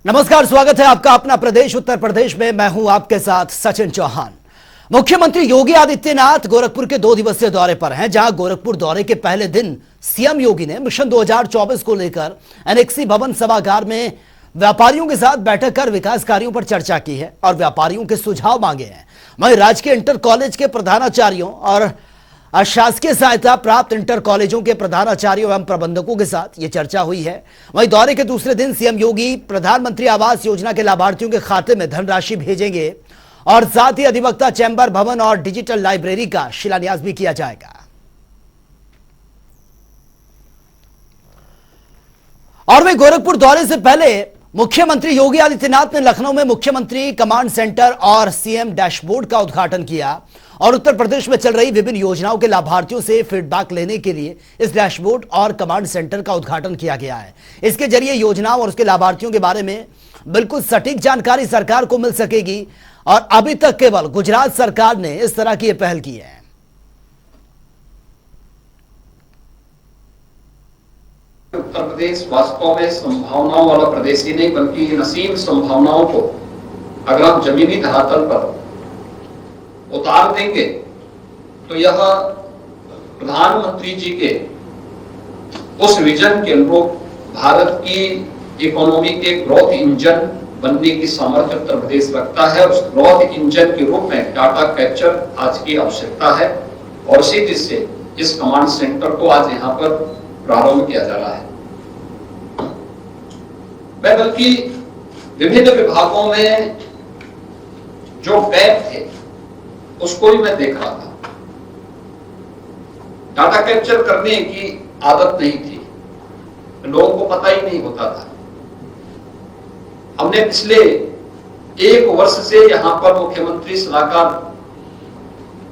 नमस्कार, स्वागत है आपका अपना प्रदेश उत्तर प्रदेश में। मैं हूं आपके साथ सचिन चौहान। मुख्यमंत्री योगी आदित्यनाथ गोरखपुर के 2 दिवसीय दौरे पर हैं, जहां गोरखपुर दौरे के पहले दिन सीएम योगी ने मिशन 2024 को लेकर एनेक्सी भवन सभागार में व्यापारियों के साथ बैठक कर विकास कार्यों पर चर्चा की है और व्यापारियों के सुझाव मांगे हैं। वहीं राजकीय इंटर कॉलेज के प्रधानाचार्यों और अशासकीय सहायता प्राप्त इंटर कॉलेजों के प्रधानाचार्यों एवं प्रबंधकों के साथ यह चर्चा हुई है। वहीं दौरे के दूसरे दिन सीएम योगी प्रधानमंत्री आवास योजना के लाभार्थियों के खाते में धनराशि भेजेंगे और साथ ही अधिवक्ता चैंबर भवन और डिजिटल लाइब्रेरी का शिलान्यास भी किया जाएगा। और वे गोरखपुर दौरे से पहले मुख्यमंत्री योगी आदित्यनाथ ने लखनऊ में मुख्यमंत्री कमांड सेंटर और सीएम डैशबोर्ड का उद्घाटन किया और उत्तर प्रदेश में चल रही विभिन्न योजनाओं के लाभार्थियों से फीडबैक लेने के लिए इस डैशबोर्ड और कमांड सेंटर का उद्घाटन किया गया है। इसके जरिए योजनाओं और उसके लाभार्थियों के बारे में बिल्कुल सटीक जानकारी सरकार को मिल सकेगी और अभी तक केवल गुजरात सरकार ने इस तरह की पहल की है। उत्तर प्रदेश वास्तव में संभावनाओं वाला प्रदेश ही नहीं बल्कि नसीम संभावनाओं को अगर हम जमीनी धरातल पर उतार देंगे तो यह प्रधानमंत्री जी के उस विजन के अनुरूप भारत की इकोनॉमी के ग्रोथ इंजन बनने की सामर्थ्य उत्तर प्रदेश रखता है। उस ग्रोथ इंजन के रूप में डाटा कैप्चर आज की आवश्यकता है और इसी दृष्टि से इस कमांड सेंटर को आज यहाँ पर प्रारंभ किया जा रहा है। मैं बल्कि विभिन्न विभागों में जो गैप थे उसको भी मैं देख रहा था। डाटा कैप्चर करने की आदत नहीं थी, लोगों को पता ही नहीं होता था। हमने पिछले 1 वर्ष से यहां पर मुख्यमंत्री सलाहकार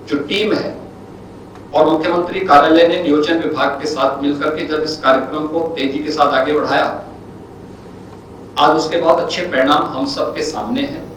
जो टीम है और मुख्यमंत्री कार्यालय ने नियोजन विभाग के साथ मिलकर के जब इस कार्यक्रम को तेजी के साथ आगे बढ़ाया, आज उसके बहुत अच्छे परिणाम हम सबके सामने हैं।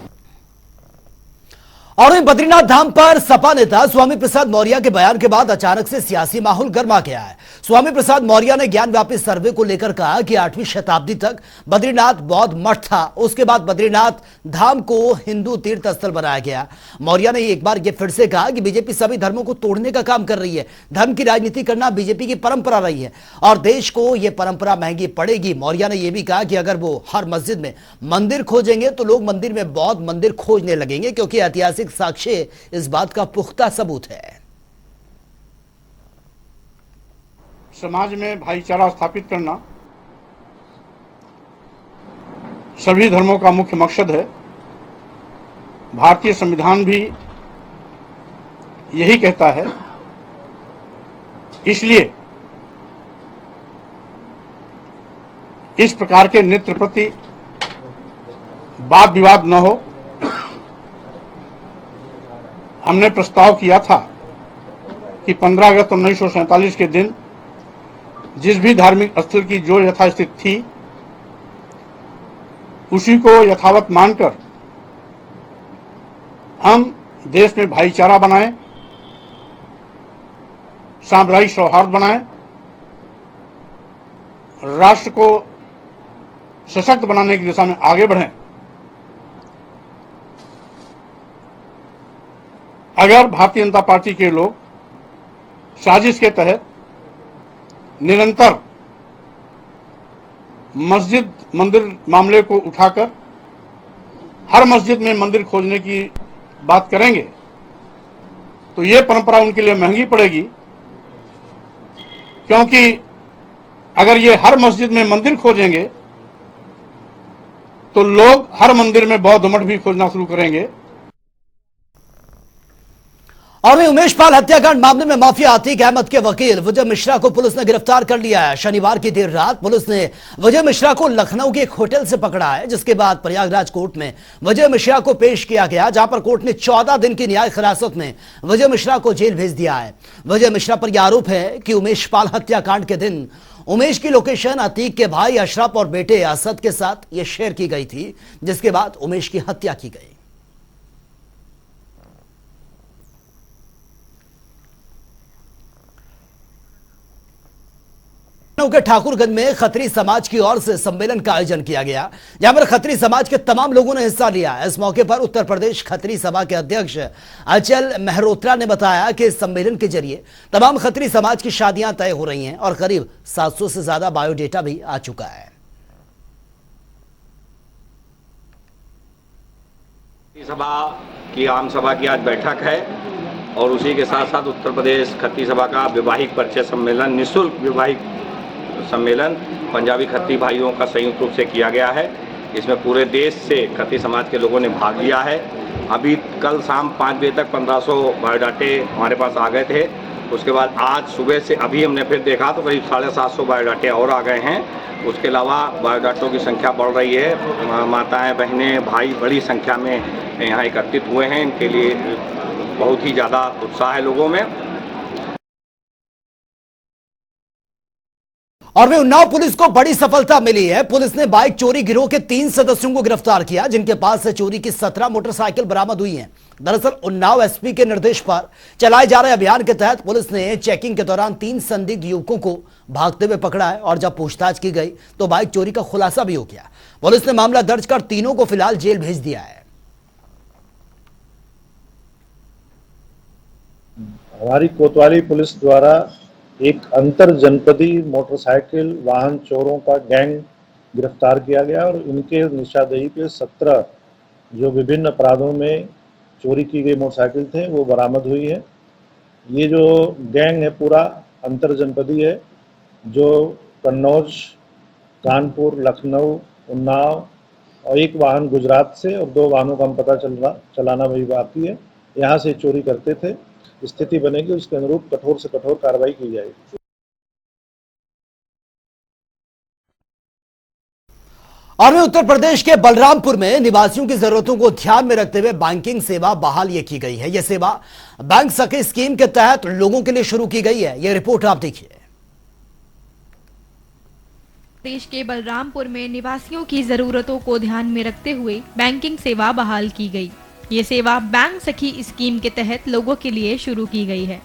और बद्रीनाथ धाम पर सपा नेता स्वामी प्रसाद मौर्य के बयान के बाद अचानक से सियासी माहौल गर्मा गया है। स्वामी प्रसाद मौर्य ने ज्ञानव्यापी सर्वे को लेकर कहा कि 8वीं शताब्दी तक बद्रीनाथ बौद्ध मठ था, उसके बाद बद्रीनाथ धाम को हिंदू तीर्थ स्थल बनाया गया। मौर्य ने एक बार यह फिर से कहा कि बीजेपी सभी धर्मों को तोड़ने का काम कर रही है। धर्म की राजनीति करना बीजेपी की परंपरा रही है और देश को यह परंपरा महंगी पड़ेगी। मौर्य ने यह भी कहा कि अगर वो हर मस्जिद में मंदिर खोजेंगे तो लोग मंदिर में बौद्ध मंदिर खोजने लगेंगे, क्योंकि ऐतिहासिक साक्ष्य इस बात का पुख्ता सबूत है। समाज में भाईचारा स्थापित करना सभी धर्मों का मुख्य मकसद है। भारतीय संविधान भी यही कहता है। इसलिए इस प्रकार के नृत्य प्रति वाद विवाद न हो। हमने प्रस्ताव किया था कि 15 अगस्त 1947 के दिन जिस भी धार्मिक स्थल की जो यथास्थिति थी उसी को यथावत मानकर हम देश में भाईचारा बनाएं, सामुदायिक सौहार्द बनाएं, राष्ट्र को सशक्त बनाने की दिशा में आगे बढ़ें। अगर भारतीय जनता पार्टी के लोग साजिश के तहत निरंतर मस्जिद मंदिर मामले को उठाकर हर मस्जिद में मंदिर खोजने की बात करेंगे तो ये परंपरा उनके लिए महंगी पड़ेगी, क्योंकि अगर ये हर मस्जिद में मंदिर खोजेंगे तो लोग हर मंदिर में बौद्ध मठ भी खोजना शुरू करेंगे। और वहीं उमेश पाल हत्याकांड मामले में माफिया अतीक अहमद के वकील विजय मिश्रा को पुलिस ने गिरफ्तार कर लिया है। शनिवार की देर रात पुलिस ने विजय मिश्रा को लखनऊ के एक होटल से पकड़ा है, जिसके बाद प्रयागराज कोर्ट में विजय मिश्रा को पेश किया गया, जहां पर कोर्ट ने 14 दिन की न्यायिक हिरासत में विजय मिश्रा को जेल भेज दिया है। विजय मिश्रा पर यह आरोप है कि उमेश पाल हत्याकांड के दिन उमेश की लोकेशन अतीक के भाई अशरफ और बेटे असद के साथ यह शेयर की गई थी, जिसके बाद उमेश की हत्या की गई। लखनऊ के ठाकुरगंज में खत्री समाज की ओर से सम्मेलन का आयोजन किया गया, जहां पर खत्री समाज के तमाम लोगों ने हिस्सा लिया। इस मौके पर उत्तर प्रदेश खत्री सभा के अध्यक्ष अचल मेहरोत्रा ने बताया कि इस सम्मेलन के जरिए तमाम खत्री समाज की शादियां तय हो रही हैं और करीब 700 से ज्यादा बायोडेटा भी आ चुका है। सभा की आम सभा की आज बैठक है और उसी के साथ साथ उत्तर प्रदेश खत्री सभा का विवाहिक परिचय सम्मेलन, निःशुल्क विवाहिक सम्मेलन पंजाबी खत्री भाइयों का संयुक्त रूप से किया गया है। इसमें पूरे देश से खत्री समाज के लोगों ने भाग लिया है। अभी कल शाम 5 बजे तक 1500 बायोडाटे हमारे पास आ गए थे। उसके बाद आज सुबह से अभी हमने फिर देखा तो करीब 750 बायोडाटे और आ गए हैं। उसके अलावा बायोडाटों की संख्या बढ़ रही है। माताएं, बहनें, भाई बड़ी संख्या में यहाँ एकत्रित हुए हैं। इनके लिए बहुत ही ज़्यादा उत्साह है लोगों में। और वे उन्नाव पुलिस को बड़ी सफलता मिली है। पुलिस ने बाइक चोरी गिरोह के 3 सदस्यों को गिरफ्तार किया, जिनके पास से चोरी की 17 मोटरसाइकिल बरामद हुई हैं। दरअसल उन्नाव एसपी के निर्देश पर चलाए जा रहे अभियान के तहत पुलिस ने चेकिंग के दौरान 3 संदिग्ध युवकों को भागते हुए पकड़ा है और जब पूछताछ की गई तो बाइक चोरी का खुलासा भी हो गया। पुलिस ने मामला दर्ज कर तीनों को फिलहाल जेल भेज दिया है। हमारी कोतवाली पुलिस द्वारा एक अंतर जनपदी मोटरसाइकिल वाहन चोरों का गैंग गिरफ्तार किया गया और इनके निशानदेही पे 17 जो विभिन्न अपराधों में चोरी की गई मोटरसाइकिल थे वो बरामद हुई है। ये जो गैंग है पूरा अंतर जनपदी है, जो कन्नौज, कानपुर, लखनऊ, उन्नाव और एक वाहन गुजरात से और 2 वाहनों का हम पता चलाना भी बाकी है, यहाँ से चोरी करते थे। स्थिति बनेगी उसके अनुरूप कठोर से कठोर कार्रवाई की जाएगी। और वे उत्तर प्रदेश के बलरामपुर में निवासियों की जरूरतों को ध्यान में रखते हुए बैंकिंग सेवा बहाल ये की गई है। यह सेवा बैंक सखी स्कीम के तहत लोगों के लिए शुरू की गई है। यह रिपोर्ट आप देखिए। देश के बलरामपुर में निवासियों की जरूरतों को ध्यान में रखते हुए बैंकिंग सेवा बहाल की गई। ये सेवा बैंक सखी स्कीम के तहत लोगों के लिए शुरू की गई है।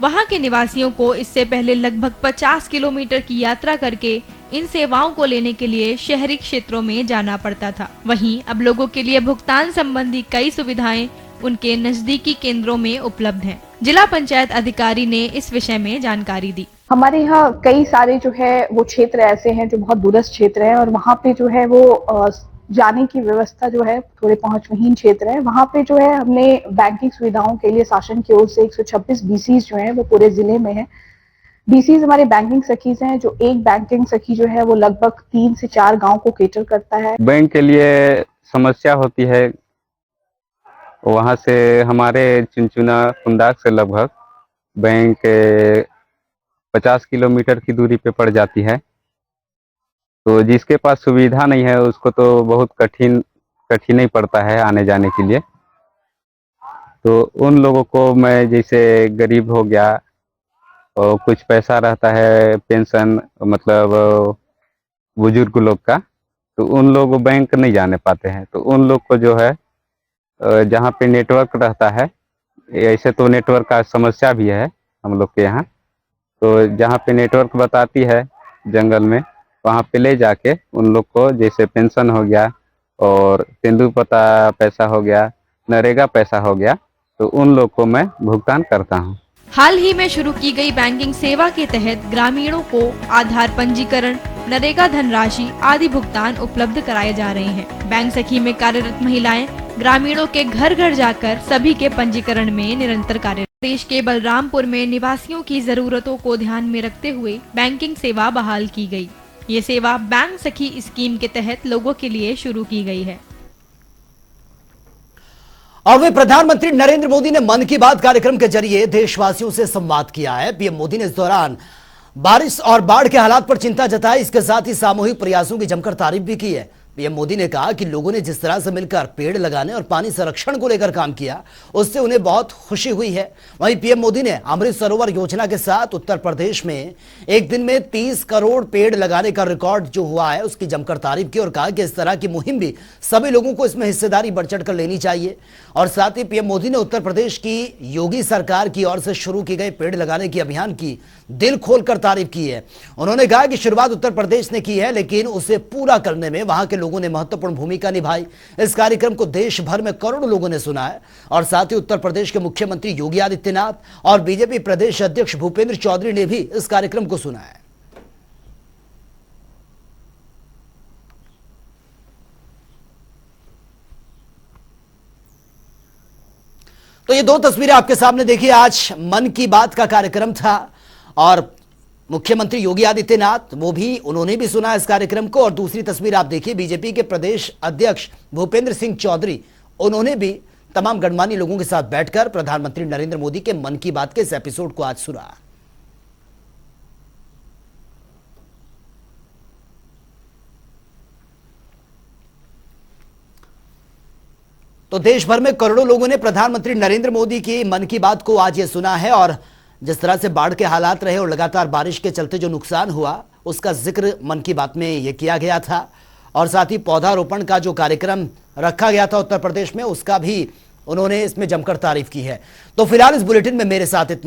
वहां के निवासियों को इससे पहले लगभग 50 किलोमीटर की यात्रा करके इन सेवाओं को लेने के लिए शहरी क्षेत्रों में जाना पड़ता था। वहीं अब लोगों के लिए भुगतान संबंधी कई सुविधाएं उनके नजदीकी केंद्रों में उपलब्ध हैं। जिला पंचायत अधिकारी ने इस विषय में जानकारी दी। हमारे यहाँ कई सारे जो है वो क्षेत्र ऐसे हैं जो बहुत दूरस्थ क्षेत्र हैं और वहाँ पे जो है वो जाने की व्यवस्था जो है थोड़े पहुंचविहीन क्षेत्र है। वहाँ पे जो है हमने बैंकिंग सुविधाओं के लिए शासन की ओर से 126 बीसीज जो है वो पूरे जिले में है। बीसीज हमारे बैंकिंग सखीज हैं, जो एक बैंकिंग सखी जो है वो लगभग 3 से 4 गांव को केटर करता है। बैंक के लिए समस्या होती है, वहाँ से हमारे चुनचुना कुंदाक से लगभग बैंक 50 किलोमीटर की दूरी पे पड़ जाती है। तो जिसके पास सुविधा नहीं है उसको तो बहुत कठिन ही पड़ता है आने जाने के लिए। तो उन लोगों को मैं, जैसे गरीब हो गया और कुछ पैसा रहता है पेंशन, मतलब बुजुर्ग लोग का, तो उन लोग बैंक नहीं जाने पाते हैं। तो उन लोग को जो है जहाँ पे नेटवर्क रहता है, ऐसे तो नेटवर्क का समस्या भी है हम लोग के यहाँ, तो जहाँ पे नेटवर्क बताती है जंगल में, वहाँ पे ले जाके उन लोग को, जैसे पेंशन हो गया और तेंदुपत्ता पैसा हो गया, नरेगा पैसा हो गया, तो उन लोग को मैं भुगतान करता हूँ। हाल ही में शुरू की गई बैंकिंग सेवा के तहत ग्रामीणों को आधार पंजीकरण, नरेगा धनराशि आदि भुगतान उपलब्ध कराए जा रहे हैं। बैंक सखी में कार्यरत महिलाएं ग्रामीणों के घर घर जाकर सभी के पंजीकरण में निरंतर कार्यरत। देश के बलरामपुर में निवासियों की जरूरतों को ध्यान में रखते हुए बैंकिंग सेवा बहाल की गई। ये सेवा बैंक सखी स्कीम के तहत लोगों के लिए शुरू की गई है। और वे प्रधानमंत्री नरेंद्र मोदी ने मन की बात कार्यक्रम के जरिए देशवासियों से संवाद किया है। पीएम मोदी ने इस दौरान बारिश और बाढ़ के हालात पर चिंता जताई। इसके साथ ही सामूहिक प्रयासों की जमकर तारीफ भी की है। पीएम मोदी ने कहा कि लोगों ने जिस तरह से मिलकर पेड़ लगाने और पानी संरक्षण को लेकर काम किया, उससे उन्हें बहुत खुशी हुई है। वहीं पीएम मोदी ने अमृत सरोवर योजना के साथ उत्तर प्रदेश में एक दिन में 30 करोड़ पेड़ लगाने का रिकॉर्ड जो हुआ है, उसकी जमकर तारीफ की और कहा कि इस तरह की मुहिम भी सभी लोगों को इसमें हिस्सेदारी बढ़ चढ़कर लेनी चाहिए। और साथ ही पीएम मोदी ने उत्तर प्रदेश की योगी सरकार की ओर से शुरू की गई पेड़ लगाने की अभियान की दिल खोलकर तारीफ की है। उन्होंने कहा कि शुरुआत उत्तर प्रदेश ने की है, लेकिन उसे पूरा करने में वहां के लोगों ने महत्वपूर्ण भूमिका निभाई। इस कार्यक्रम को देश भर में करोड़ों लोगों ने सुना है। और साथ ही उत्तर प्रदेश के मुख्यमंत्री योगी आदित्यनाथ और बीजेपी प्रदेश अध्यक्ष भूपेंद्र चौधरी ने भी इस कार्यक्रम को सुना है। तो ये दो तस्वीरें आपके सामने देखिए। आज मन की बात का कार्यक्रम था और मुख्यमंत्री योगी आदित्यनाथ उन्होंने भी सुना इस कार्यक्रम को। और दूसरी तस्वीर आप देखिए, बीजेपी के प्रदेश अध्यक्ष भूपेंद्र सिंह चौधरी, उन्होंने भी तमाम गणमान्य लोगों के साथ बैठकर प्रधानमंत्री नरेंद्र मोदी के मन की बात के इस एपिसोड को आज सुना। तो देश भर में करोड़ों लोगों ने प्रधानमंत्री नरेंद्र मोदी की मन की बात को आज ये सुना है। और जिस तरह से बाढ़ के हालात रहे और लगातार बारिश के चलते जो नुकसान हुआ, उसका जिक्र मन की बात में ये किया गया था। और साथ ही पौधारोपण का जो कार्यक्रम रखा गया था उत्तर प्रदेश में, उसका भी उन्होंने इसमें जमकर तारीफ की है। तो फिलहाल इस बुलेटिन में मेरे साथ इतना।